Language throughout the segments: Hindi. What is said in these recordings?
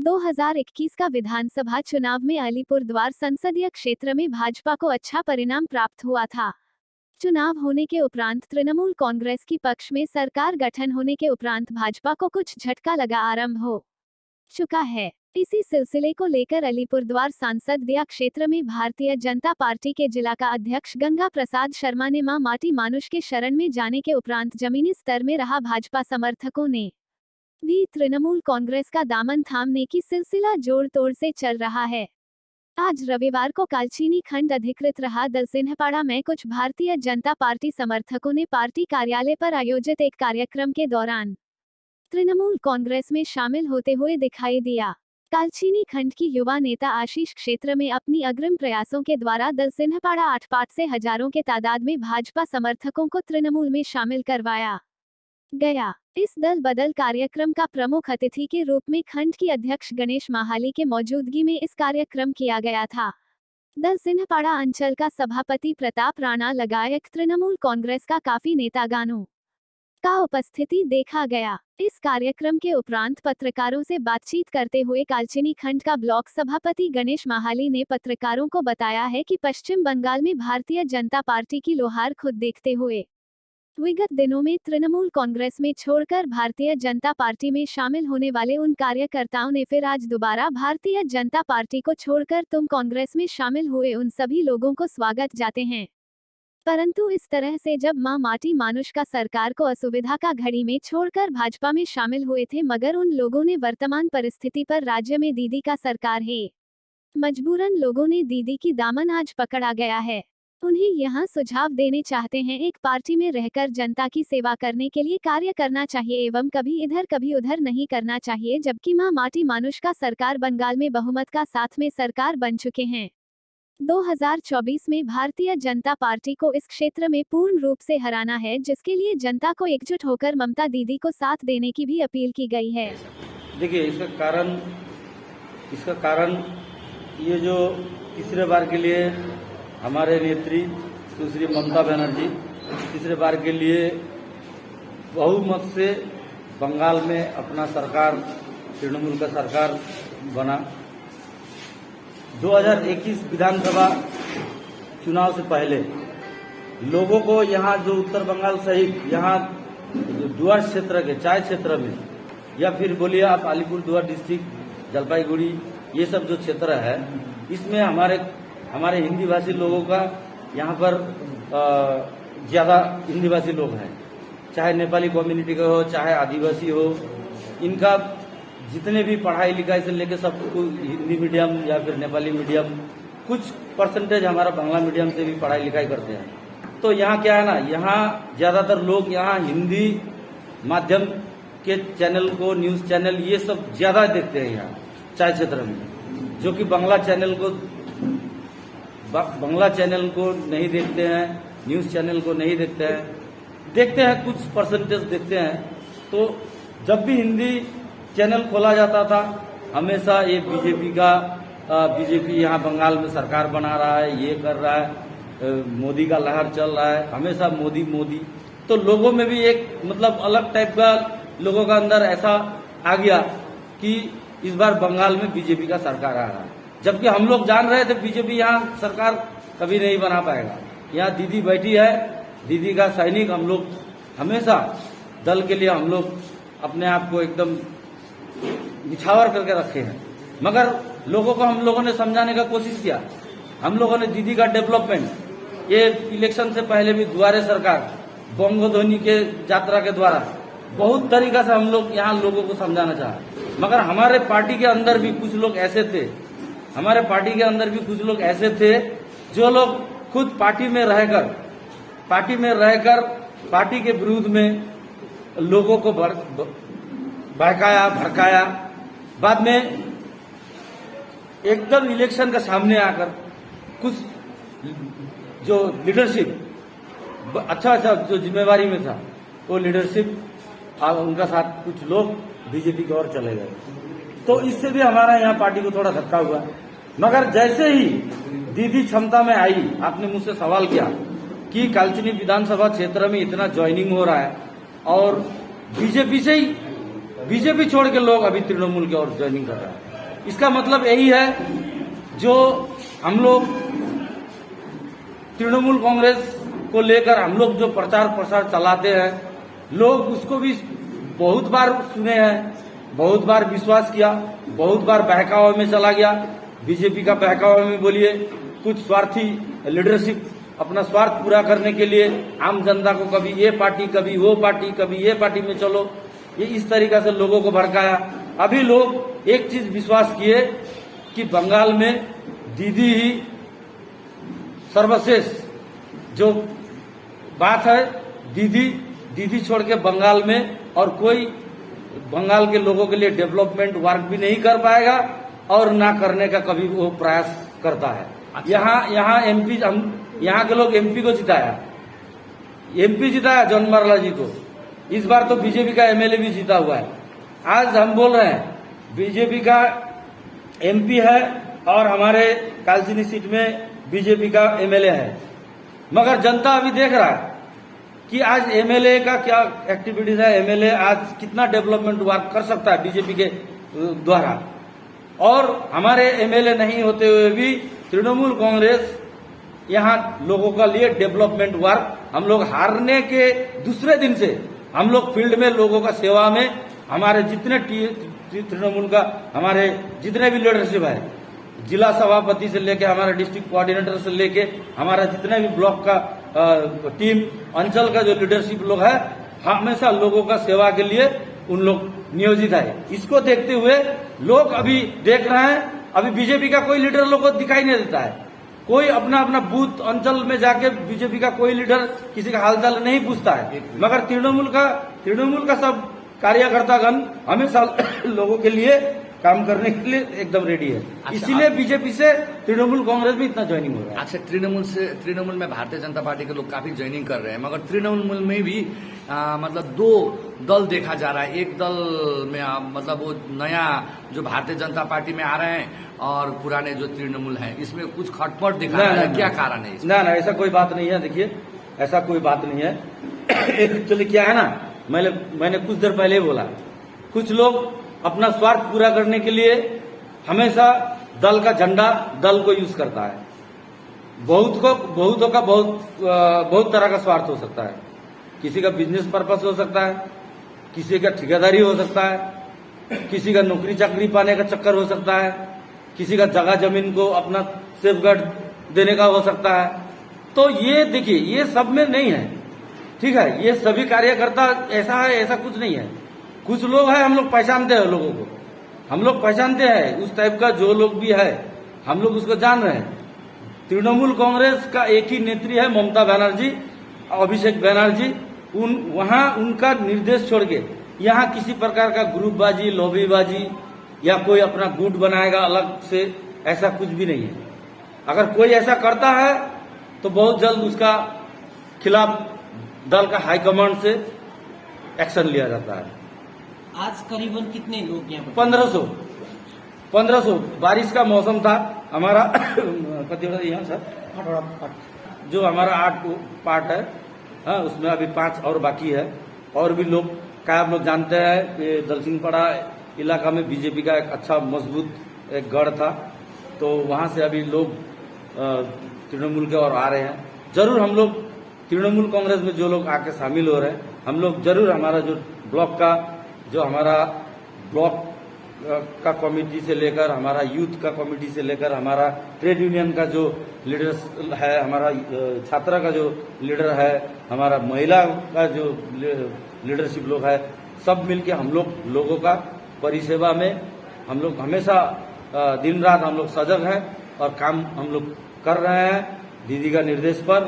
2021 का विधानसभा चुनाव में अलीपुरद्वार संसदीय क्षेत्र में भाजपा को अच्छा परिणाम प्राप्त हुआ था। चुनाव होने के उपरांत तृणमूल कांग्रेस की पक्ष में सरकार गठन होने के उपरांत भाजपा को कुछ झटका लगा आरंभ हो चुका है। इसी सिलसिले को लेकर अलीपुरद्वार संसदीय क्षेत्र में भारतीय जनता पार्टी के जिला का अध्यक्ष गंगा प्रसाद शर्मा ने मां माटी मानुष के शरण में जाने के उपरांत जमीनी स्तर में रहा भाजपा समर्थकों ने भी तृणमूल कांग्रेस का दामन थामने की सिलसिला जोर तोड़ से चल रहा है। आज रविवार को कालचीनी खंड अधिकृत रहा दलसिंहपाड़ा में कुछ भारतीय जनता पार्टी समर्थकों ने पार्टी कार्यालय पर आयोजित एक कार्यक्रम के दौरान तृणमूल कांग्रेस में शामिल होते हुए दिखाई दिया। कालचीनी खंड की युवा नेता आशीष क्षेत्र में अपनी अग्रिम प्रयासों के द्वारा दलसिंहपाड़ा आटपाट से हजारों के तादाद में भाजपा समर्थकों को तृणमूल में शामिल करवाया गया। इस दल बदल कार्यक्रम का प्रमुख अतिथि के रूप में खंड की अध्यक्ष गणेश माहाली के मौजूदगी में इस कार्यक्रम किया गया था। दलसिंहपाड़ा अंचल का सभापति प्रताप राणा लगायक तृणमूल कांग्रेस का काफी नेतागणों का उपस्थिति देखा गया। इस कार्यक्रम के उपरांत पत्रकारों से बातचीत करते हुए कालचीनी खंड का ब्लॉक सभापति गणेश माहाली ने पत्रकारों को बताया है कि पश्चिम बंगाल में भारतीय जनता पार्टी की लोहार खुद देखते हुए विगत दिनों में तृणमूल कांग्रेस में छोड़कर भारतीय जनता पार्टी में शामिल होने वाले उन कार्यकर्ताओं ने फिर आज दोबारा भारतीय जनता पार्टी को छोड़कर तुम कांग्रेस में शामिल हुए उन सभी लोगों को स्वागत जाते हैं। परंतु इस तरह से जब मां माटी मानुष का सरकार को असुविधा का घड़ी में छोड़कर भाजपा में शामिल हुए थे, मगर उन लोगों ने वर्तमान परिस्थिति पर राज्य में दीदी का सरकार है, मजबूरन लोगों ने दीदी की दामन आज पकड़ा गया है। उन्हें यहाँ सुझाव देने चाहते हैं, एक पार्टी में रहकर जनता की सेवा करने के लिए कार्य करना चाहिए एवं कभी इधर कभी उधर नहीं करना चाहिए। जबकि मां माटी मानुष का सरकार बंगाल में बहुमत का साथ में सरकार बन चुके हैं। 2024 में भारतीय जनता पार्टी को इस क्षेत्र में पूर्ण रूप से हराना है, जिसके लिए जनता को एकजुट होकर ममता दीदी को साथ देने की भी अपील की गई है। देखिए, इसका कारण ये जो तीसरे बार के लिए हमारे नेत्री सुश्री ममता बनर्जी तीसरे बार के लिए बहुमत से बंगाल में अपना सरकार तृणमूल का सरकार बना। 2021 विधानसभा चुनाव से पहले लोगों को यहाँ जो उत्तर बंगाल सहित यहाँ डुअर्स क्षेत्र के चाय क्षेत्र में या फिर बोलिए आप अलीपुरद्वार डिस्ट्रिक्ट जलपाईगुड़ी ये सब जो क्षेत्र है, इसमें हमारे हिंदी भाषी लोगों का यहाँ पर ज्यादा हिंदी भाषी लोग हैं, चाहे नेपाली कम्युनिटी का हो चाहे आदिवासी हो। इनका जितने भी पढ़ाई लिखाई से लेकर सब हिंदी मीडियम या फिर नेपाली मीडियम, कुछ परसेंटेज हमारा बांग्ला मीडियम से भी पढ़ाई लिखाई करते हैं। तो यहाँ क्या है ना, यहाँ ज्यादातर लोग यहाँ हिंदी माध्यम के चैनल को, न्यूज चैनल ये सब ज्यादा देखते हैं यहाँ चाय क्षेत्र में, जो कि बांग्ला चैनल को नहीं देखते हैं, न्यूज चैनल को नहीं देखते हैं कुछ परसेंटेज देखते हैं। तो जब भी हिंदी चैनल खोला जाता था, हमेशा ये बीजेपी यहाँ बंगाल में सरकार बना रहा है, ये कर रहा है, मोदी का लहर चल रहा है, हमेशा मोदी। तो लोगों में भी एक मतलब अलग टाइप का लोगों का अंदर ऐसा आ गया कि इस बार बंगाल में बीजेपी का सरकार आ रहा है, जबकि हम लोग जान रहे थे बीजेपी यहाँ सरकार कभी नहीं बना पाएगा। यहाँ दीदी बैठी है, दीदी का सैनिक हम लोग हमेशा दल के लिए हम लोग अपने आप को एकदम निछावर करके रखे हैं। मगर लोगों को हम लोगों ने समझाने का कोशिश किया। हम लोगों ने दीदी का डेवलपमेंट, ये इलेक्शन से पहले भी दुआरे सरकार बंगोध्वनि के यात्रा के द्वारा बहुत तरीका से हम लोग यहाँ लोगों को समझाना चाहे। मगर हमारे पार्टी के अंदर भी कुछ लोग ऐसे थे, जो लोग खुद पार्टी में रहकर पार्टी के विरुद्ध में लोगों को भड़काया। बाद में एकदम इलेक्शन का सामने आकर कुछ जो लीडरशिप अच्छा जो जिम्मेवारी में था, वो लीडरशिप उनका साथ कुछ लोग बीजेपी की ओर चले गए। तो इससे भी हमारा यहाँ पार्टी को थोड़ा धक्का हुआ। मगर जैसे ही दीदी क्षमता में आई, आपने मुझसे सवाल किया कि कालचीनी विधानसभा क्षेत्र में इतना ज्वाइनिंग हो रहा है और बीजेपी छोड़ के लोग अभी तृणमूल की ओर ज्वाइनिंग कर रहे हैं। इसका मतलब यही है, जो हम लोग तृणमूल कांग्रेस को लेकर हम लोग जो प्रचार प्रसार चलाते हैं, लोग उसको भी बहुत बार सुने हैं, बहुत बार विश्वास किया, बहुत बार बहकावे में चला गया। बीजेपी का बहकावे में बोलिए, कुछ स्वार्थी लीडरशिप अपना स्वार्थ पूरा करने के लिए आम जनता को कभी ये पार्टी, कभी वो पार्टी, कभी ये पार्टी में चलो, ये इस तरीका से लोगों को भड़काया। अभी लोग एक चीज विश्वास किए कि बंगाल में दीदी ही सर्वश्रेष्ठ, जो बात है दीदी छोड़ के बंगाल में और कोई बंगाल के लोगों के लिए डेवलपमेंट वर्क भी नहीं कर पाएगा और ना करने का कभी वो प्रयास करता है। अच्छा। यहाँ एमपी, हम यहाँ के लोग एमपी को जिताया, एमपी जिताया जनमारला जी को। इस बार तो बीजेपी का एमएलए भी जीता हुआ है। आज हम बोल रहे हैं बीजेपी का एमपी है और हमारे कालचिनी सीट में बीजेपी का एमएलए है, मगर जनता अभी देख रहा है कि आज एमएलए का क्या एक्टिविटीज है, एमएलए आज कितना डेवलपमेंट वर्क कर सकता है बीजेपी के द्वारा। और हमारे एमएलए नहीं होते हुए भी तृणमूल कांग्रेस यहाँ लोगों का लिए डेवलपमेंट वर्क, हम लोग हारने के दूसरे दिन से हम लोग फील्ड में लोगों का सेवा में, हमारे जितने तृणमूल का हमारे जितने भी लीडरशिप है, जिला सभापति से लेके हमारे डिस्ट्रिक्ट कोऑर्डिनेटर से लेके हमारा जितने भी ब्लॉक का टीम, अंचल का जो लीडरशिप लोग है, हमेशा लोगों का सेवा के लिए उन लोग नियोजित है। इसको देखते हुए लोग अभी देख रहे हैं, अभी बीजेपी का कोई लीडर लोगों को दिखाई नहीं देता है। कोई अपना अपना बूथ अंचल में जाके बीजेपी का कोई लीडर किसी का हालचाल नहीं पूछता है, मगर तृणमूल का सब कार्यकर्तागण हमेशा लोगों के लिए काम करने के लिए एकदम रेडी है। अच्छा, इसीलिए बीजेपी से तृणमूल कांग्रेस में इतना ज्वाइनिंग हो रहा है। अच्छा, तृणमूल में भारतीय जनता पार्टी के लोग काफी ज्वाइनिंग कर रहे हैं, मगर तृणमूल में भी मतलब दो दल देखा जा रहा है। एक दल में मतलब वो नया जो भारतीय जनता पार्टी में आ रहे हैं और पुराने जो तृणमूल है, इसमें कुछ खटपट दिखा रहा है। क्या कारण है इसमें? ना ऐसा कोई बात नहीं है। देखिए, ऐसा कोई बात नहीं है। एक्चुअली क्या है ना, मैंने कुछ देर पहले ही बोला, कुछ लोग अपना स्वार्थ पूरा करने के लिए हमेशा दल का झंडा, दल को यूज करता है। बहुतों का बहुत तरह का स्वार्थ हो सकता है। किसी का बिजनेस पर्पस हो सकता है, किसी का ठेकेदारी हो सकता है, किसी का नौकरी चाकरी पाने का चक्कर हो सकता है, किसी का जगह जमीन को अपना सेफगार्ड देने का हो सकता है। तो ये देखिए, ये सब में नहीं है, ठीक है। ये सभी कार्यकर्ता ऐसा है, ऐसा कुछ नहीं है। कुछ लोग हैं, हम लोग पहचानते हैं लोगों को, हम लोग पहचानते हैं उस टाइप का जो लोग भी है, हम लोग उसको जान रहे हैं। तृणमूल कांग्रेस का एक ही नेत्री है, ममता बनर्जी, अभिषेक बनर्जी। वहां उनका निर्देश छोड़ के यहाँ किसी प्रकार का ग्रुपबाजी, लॉबीबाजी या कोई अपना गुट बनाएगा अलग से, ऐसा कुछ भी नहीं है। अगर कोई ऐसा करता है तो बहुत जल्द उसका खिलाफ दल का हाईकमांड से एक्शन लिया जाता है। आज करीबन कितने लोग यहाँ 1500। बारिश का मौसम था हमारा। यहाँ सर जो हमारा 8 पार्ट है, हाँ, उसमें अभी 5 और बाकी है। और भी लोग क्या आप लोग जानते हैं कि दलसिंहपाड़ा इलाका में बीजेपी का एक अच्छा मजबूत एक गढ़ था, तो वहां से अभी लोग तृणमूल के और आ रहे हैं। जरूर हम लोग तृणमूल कांग्रेस में जो लोग आके शामिल हो रहे हैं, हम लोग जरूर हमारा जो ब्लॉक का, जो हमारा ब्लॉक का कमेटी से लेकर, हमारा यूथ का कमेटी से लेकर, हमारा ट्रेड यूनियन का जो लीडर्स है, हमारा छात्रा का जो लीडर है, हमारा महिला का जो लीडरशिप लोग है, सब मिलके हम लोग लोगों का परिसेवा में हम लोग हमेशा दिन रात हम लोग सजग हैं और काम हम लोग कर रहे हैं दीदी का निर्देश पर।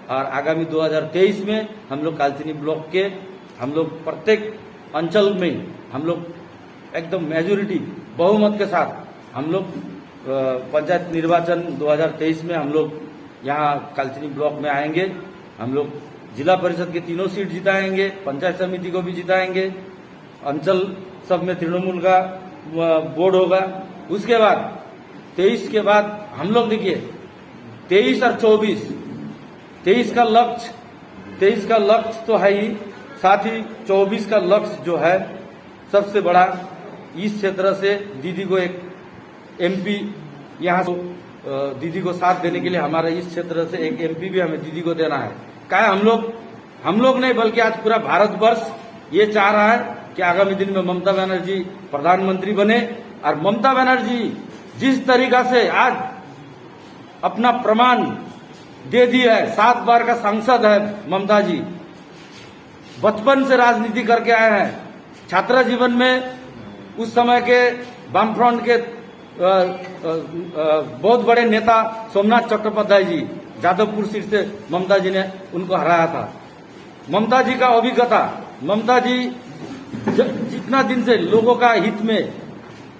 और आगामी 2023 में हम लोग कालचिनी ब्लॉक के हम लोग प्रत्येक अंचल में हम लोग एकदम मेजोरिटी बहुमत के साथ हम लोग पंचायत निर्वाचन 2023 में हम लोग यहाँ कालचिनी ब्लॉक में आएंगे। हम लोग जिला परिषद के 3 सीट जिताएंगे, पंचायत समिति को भी जिताएंगे, अंचल सब में तृणमूल का बोर्ड होगा। उसके बाद 23 के बाद हम लोग देखिए 23 और 24, 23 का लक्ष्य तो है ही, साथ ही 24 का लक्ष्य जो है सबसे बड़ा, इस क्षेत्र से दीदी को एक एमपी यहाँ दीदी को साथ देने के लिए हमारे इस क्षेत्र से एक एमपी भी हमें दीदी को देना है। क्या है, हम लोग नहीं बल्कि आज पूरा भारतवर्ष ये चाह रहा है कि आगामी दिन में ममता बनर्जी प्रधानमंत्री बने। और ममता बनर्जी जिस तरीका से आज अपना प्रमाण दे दिया है, 7 बार का सांसद है ममता जी, बचपन से राजनीति करके आए हैं। छात्र जीवन में उस समय के वामफ्रंट के बहुत बड़े नेता सोमनाथ चट्टोपाध्याय जी, जादवपुर सीट से ममता जी ने उनको हराया था। ममता जी का अभिज्ञता, ममता जी जितना दिन से लोगों का हित में,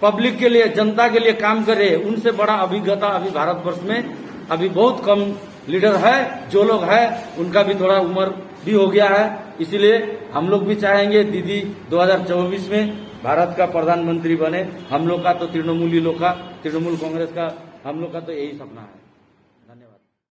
पब्लिक के लिए, जनता के लिए काम कर रहे, उनसे बड़ा अभिज्ञता अभी भारतवर्ष में अभी बहुत कम लीडर है। जो लोग है उनका भी थोड़ा उम्र भी हो गया है, इसीलिए हम लोग भी चाहेंगे दीदी 2024 में भारत का प्रधानमंत्री बने। हम लोग का तो तृणमूली लोग का, तृणमूल कांग्रेस का हम लोग का तो यही सपना है। धन्यवाद।